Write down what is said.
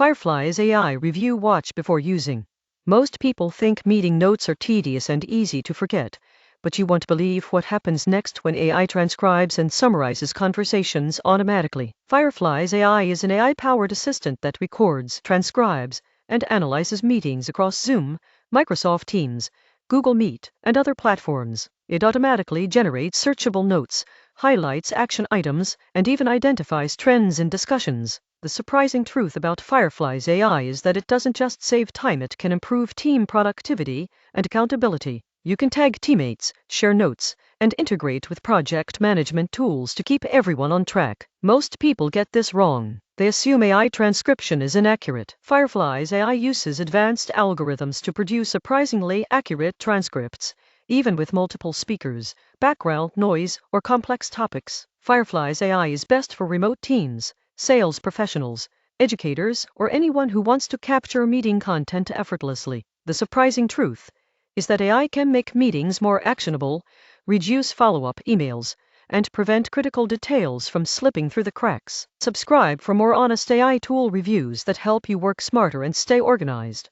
Firefly's AI Review Watch before using. Most people think meeting notes are tedious and easy to forget, but you won't believe what happens next when AI transcribes and summarizes conversations automatically. Firefly's AI is an AI-powered assistant that records, transcribes, and analyzes meetings across Zoom, Microsoft Teams, Google Meet, and other platforms. It automatically generates searchable notes, highlights action items, and even identifies trends in discussions. The surprising truth about Firefly's AI is that it doesn't just save time, it can improve team productivity and accountability. You can tag teammates, share notes, and integrate with project management tools to keep everyone on track. Most people get this wrong. They assume AI transcription is inaccurate. Firefly's AI uses advanced algorithms to produce surprisingly accurate transcripts, even with multiple speakers, background noise, or complex topics. Firefly's AI is best for remote teams, sales professionals, educators, or anyone who wants to capture meeting content effortlessly. The surprising truth is that AI can make meetings more actionable, reduce follow-up emails, and prevent critical details from slipping through the cracks. Subscribe for more honest AI tool reviews that help you work smarter and stay organized.